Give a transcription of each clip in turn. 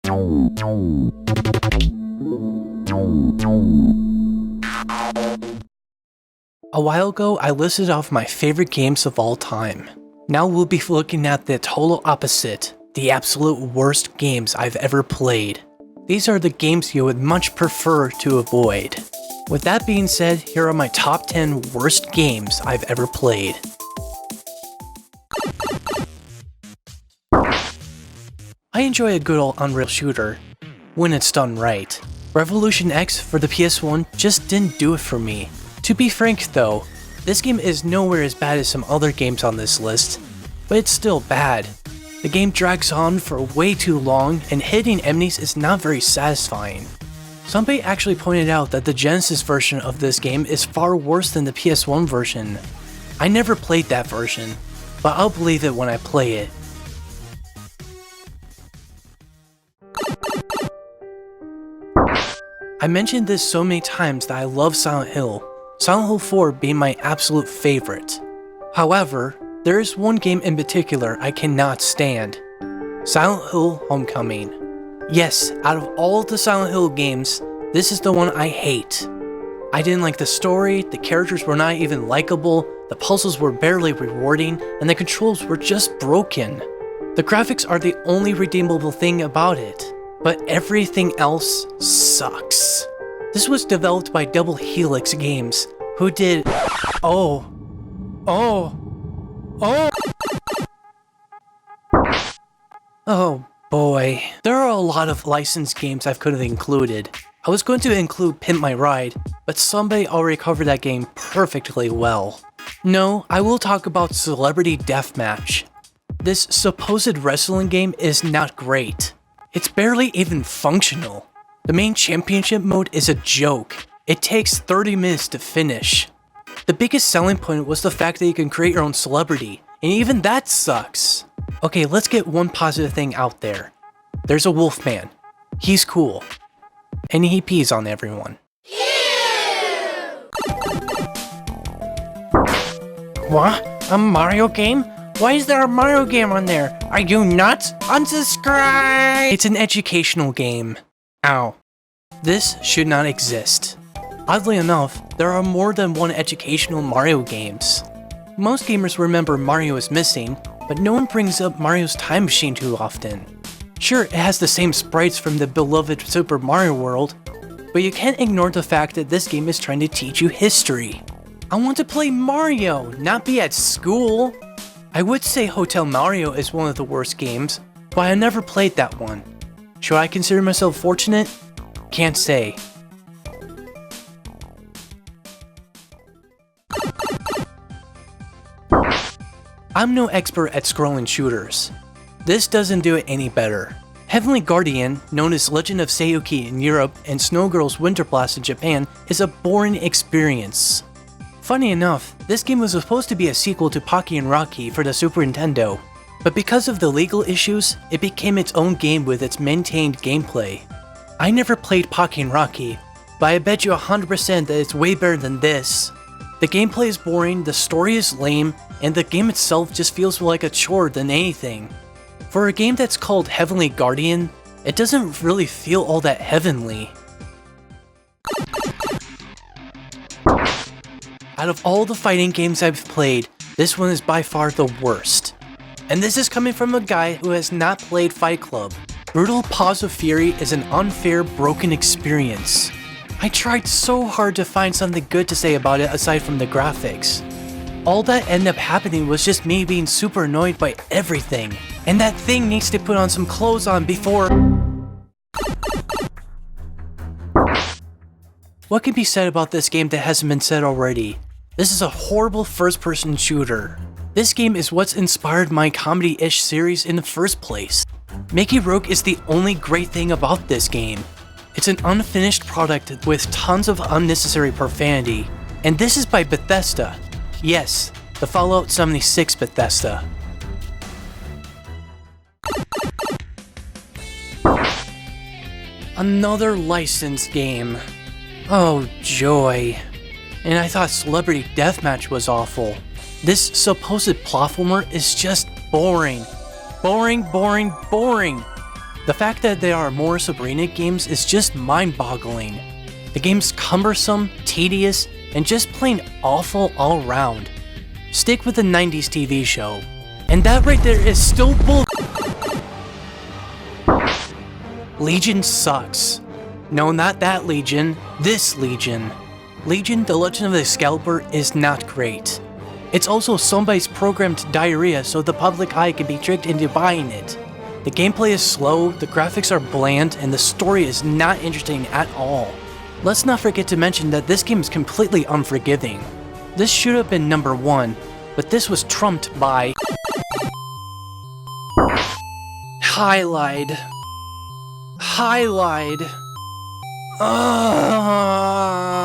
A while ago, I listed off my favorite games of all time. Now we'll be looking at the total opposite, the absolute worst games I've ever played. These are the games you would much prefer to avoid. With that being said, here are my top 10 worst games I've ever played. I enjoy a good old Unreal shooter, when it's done right. Revolution X for the PS1 just didn't do it for me. To be frank though, this game is nowhere as bad as some other games on this list, but it's still bad. The game drags on for way too long and hitting enemies is not very satisfying. Somebody actually pointed out that the Genesis version of this game is far worse than the PS1 version. I never played that version, but I'll believe it when I play it. I mentioned this so many times that I love Silent Hill, Silent Hill 4 being my absolute favorite. However, there is one game in particular I cannot stand. Silent Hill Homecoming. Yes, out of all of the Silent Hill games, this is the one I hate. I didn't like the story, the characters were not even likable, the puzzles were barely rewarding, and the controls were just broken. The graphics are the only redeemable thing about it, but everything else sucks. This was developed by Double Helix Games, who did Oh boy. There are a lot of licensed games I could have included. I was going to include Pimp My Ride, but somebody already covered that game perfectly well. No, I will talk about Celebrity Deathmatch. This supposed wrestling game is not great. It's barely even functional. The main championship mode is a joke. It takes 30 minutes to finish. The biggest selling point was the fact that you can create your own celebrity, and even that sucks. Okay, let's get one positive thing out there. There's a Wolfman. He's cool. And he pees on everyone. What? A Mario game? Why is there a Mario game on there? Are you nuts? Unsubscribe! It's an educational game. Ow. This should not exist. Oddly enough, there are more than one educational Mario games. Most gamers remember Mario is missing, but no one brings up Mario's Time Machine too often. Sure, it has the same sprites from the beloved Super Mario World, but you can't ignore the fact that this game is trying to teach you history. I want to play Mario, not be at school. I would say Hotel Mario is one of the worst games, but I never played that one. Should I consider myself fortunate? Can't say. I'm no expert at scrolling shooters. This doesn't do it any better. Heavenly Guardian, known as Legend of Seiyuki in Europe and Snow Girl's Winter Blast in Japan, is a boring experience. Funny enough, this game was supposed to be a sequel to Pocky and Rocky for the Super Nintendo, but because of the legal issues, it became its own game with its maintained gameplay. I never played Pocky and Rocky, but I bet you 100% that it's way better than this. The gameplay is boring, the story is lame, and the game itself just feels like a chore than anything. For a game that's called Heavenly Guardian, it doesn't really feel all that heavenly. Out of all the fighting games I've played, this one is by far the worst. And this is coming from a guy who has not played Fight Club. Brutal Paws of Fury is an unfair, broken experience. I tried so hard to find something good to say about it aside from the graphics. All that ended up happening was just me being super annoyed by everything. And that thing needs to put on some clothes on before... What can be said about this game that hasn't been said already? This is a horrible first-person shooter. This game is what's inspired my comedy-ish series in the first place. Mickey Rourke is the only great thing about this game. It's an unfinished product with tons of unnecessary profanity. And this is by Bethesda. Yes, the Fallout 76 Bethesda. Another licensed game. Oh joy. And I thought Celebrity Deathmatch was awful. This supposed platformer is just boring. Boring, boring, boring. The fact that there are more Sabrina games is just mind-boggling. The game's cumbersome, tedious, and just plain awful all around. Stick with the 90s TV show. And that right there is still bull. Legion sucks. No, not that Legion. This Legion. Legion: The Legend of the Excalibur is not great. It's also somebody's programmed diarrhea so the public eye can be tricked into buying it. The gameplay is slow, the graphics are bland, and the story is not interesting at all. Let's not forget to mention that this game is completely unforgiving. This should have been number 1, but this was trumped by Highlight.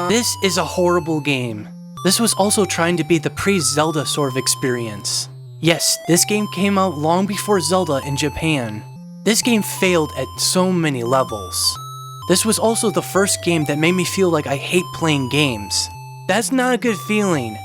This is a horrible game. This was also trying to be the pre-Zelda sort of experience. Yes, this game came out long before Zelda in Japan. This game failed at so many levels. This was also the first game that made me feel like I hate playing games. That's not a good feeling.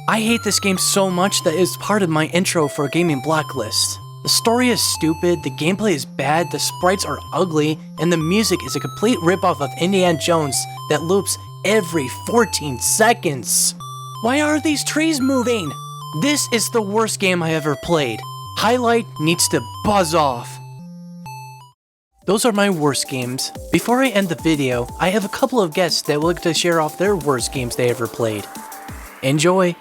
I hate this game so much that it's part of my intro for Gaming Blacklist. The story is stupid, the gameplay is bad, the sprites are ugly, and the music is a complete ripoff of Indiana Jones that loops every 14 seconds. Why are these trees moving? This is the worst game I ever played. Highlight needs to buzz off. Those are my worst games. Before I end the video, I have a couple of guests that would like to share off their worst games they ever played. Enjoy!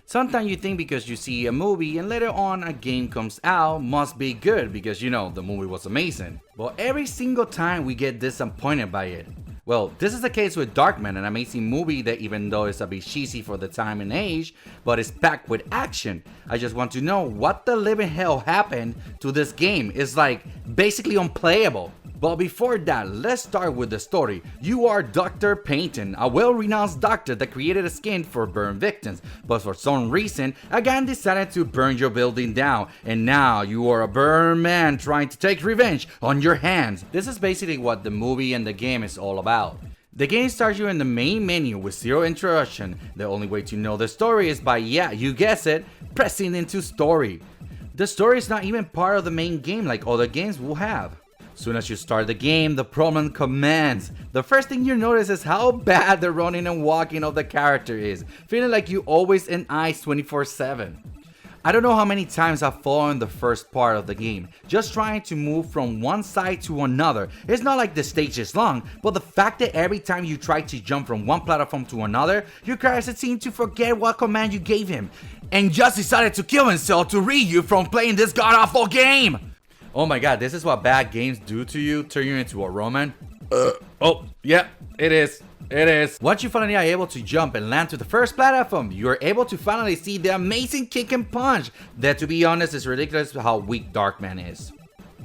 Sometimes you think because you see a movie and later on a game comes out must be good because you know the movie was amazing. But every single time we get disappointed by it. Well, this is the case with Darkman, an amazing movie that even though it's a bit cheesy for the time and age, but it's packed with action. I just want to know what the living hell happened to this game. It's like basically unplayable. But before that, let's start with the story. You are Dr. Payton, a well-renowned doctor that created a skin for burn victims. But for some reason, a gang decided to burn your building down. And now you are a burn man trying to take revenge on your hands. This is basically what the movie and the game is all about. The game starts you in the main menu with zero introduction. The only way to know the story is by, yeah, you guess it, pressing into story. The story is not even part of the main game like other games will have. Soon as you start the game, the problem commences. The first thing you notice is how bad the running and walking of the character is, feeling like you always in ice 24/7. I don't know how many times I've fallen in the first part of the game, just trying to move from one side to another. It's not like the stage is long, but the fact that every time you try to jump from one platform to another, your character seems to forget what command you gave him, and just decided to kill himself to rid you from playing this god-awful game! Oh my god, this is what bad games do to you, turn you into a Rawman. Oh, yeah, it is. It is. Once you finally are able to jump and land to the first platform, you are able to finally see the amazing kick and punch that, to be honest, is ridiculous how weak Darkman is.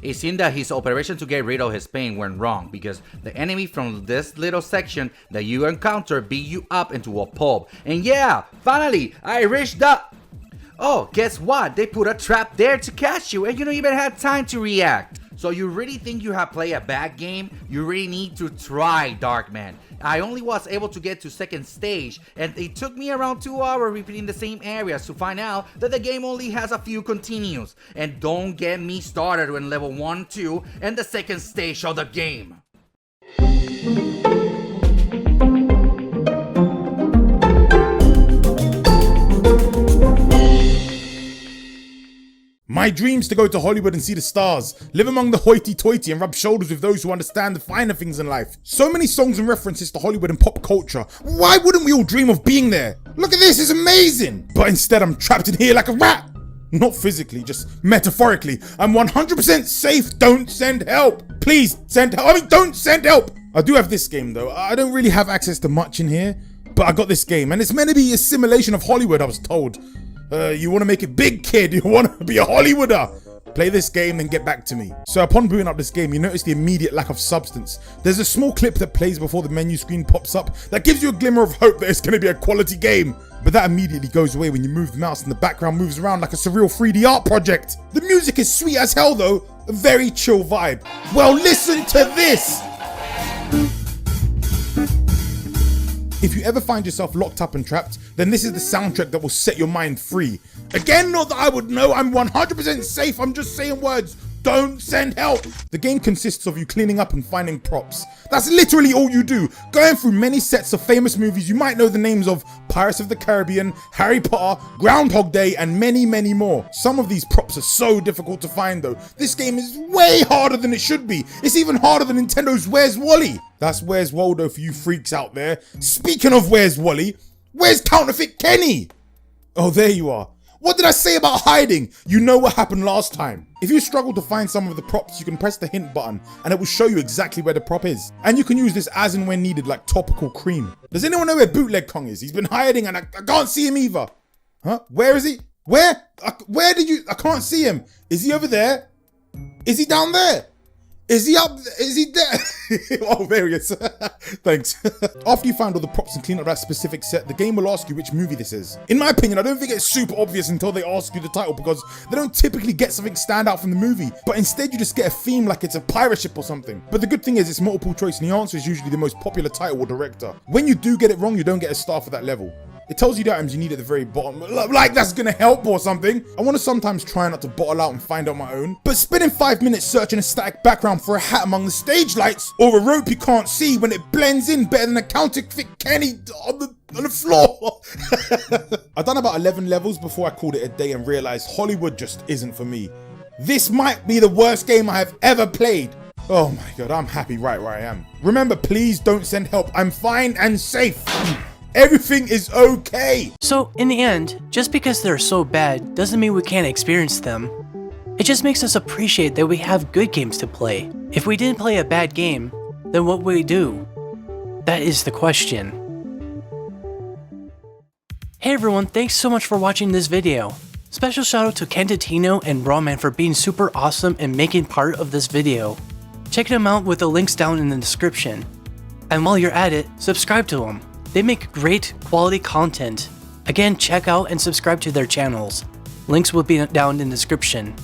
It seemed that his operation to get rid of his pain went wrong because the enemy from this little section that you encounter beat you up into a pulp. And yeah, finally, I reached the... Oh, guess what? They put a trap there to catch you and you don't even have time to react. So you really think you have played a bad game? You really need to try Darkman. I only was able to get to second stage and it took me around 2 hours repeating the same areas to find out that the game only has a few continues. And don't get me started when level 1, 2 and the second stage of the game. My dreams to go to Hollywood and see the stars, live among the hoity-toity and rub shoulders with those who understand the finer things in life. So many songs and references to Hollywood and pop culture. Why wouldn't we all dream of being there? Look at this, it's amazing! But instead I'm trapped in here like a rat. Not physically, just metaphorically. I'm 100% safe, don't send help. Please, send help, don't send help! I do have this game though. I don't really have access to much in here, but I got this game and it's meant to be a simulation of Hollywood, I was told. You want to make it big, kid? You want to be a Hollywooder? Play this game, then get back to me. So upon booting up this game, you notice the immediate lack of substance. There's a small clip that plays before the menu screen pops up that gives you a glimmer of hope that it's going to be a quality game. But that immediately goes away when you move the mouse and the background moves around like a surreal 3D art project. The music is sweet as hell though, a very chill vibe. Well, listen to this! If you ever find yourself locked up and trapped, then this is the soundtrack that will set your mind free. Again, not that I would know, I'm 100% safe, I'm just saying words. Don't send help! The game consists of you cleaning up and finding props. That's literally all you do, going through many sets of famous movies you might know the names of Pirates of the Caribbean, Harry Potter, Groundhog Day, and many, many more. Some of these props are so difficult to find though. This game is way harder than it should be. It's even harder than Nintendo's Where's Wally? That's Where's Waldo for you freaks out there. Speaking of Where's Wally, where's Counterfeit Kenny? Oh, there you are. What did I say about hiding? You know what happened last time. If you struggle to find some of the props, you can press the hint button and it will show you exactly where the prop is. And you can use this as and when needed like topical cream. Does anyone know where Bootleg Kong is? He's been hiding and I can't see him either. Huh? Where is he? Where? Where did you? I can't see him. Is he over there? Is he down there? Is he up? Is he there? Oh, there he is. Thanks. After you find all the props and clean up that specific set, the game will ask you which movie this is. In my opinion, I don't think it's super obvious until they ask you the title because they don't typically get something stand out from the movie, but instead you just get a theme like it's a pirate ship or something. But the good thing is it's multiple choice and the answer is usually the most popular title or director. When you do get it wrong, you don't get a star for that level. It tells you the items you need at the very bottom, like that's gonna help or something. I wanna sometimes try not to bottle out and find out my own, but spending 5 minutes searching a static background for a hat among the stage lights, or a rope you can't see when it blends in better than a counterfeit Kenny on the floor. I've done about 11 levels before I called it a day and realized Hollywood just isn't for me. This might be the worst game I have ever played. Oh my god, I'm happy right where I am. Remember, please don't send help. I'm fine and safe. Everything is okay. So, in the end, just because they're so bad doesn't mean we can't experience them. It just makes us appreciate that we have good games to play. If we didn't play a bad game, then what would we do? That is the question. Hey everyone, thanks so much for watching this video. Special shout out to Kentantino and Rawman for being super awesome and making part of this video. Check them out with the links down in the description. And while you're at it, subscribe to them. They make great quality content. Again, check out and subscribe to their channels. Links will be down in the description.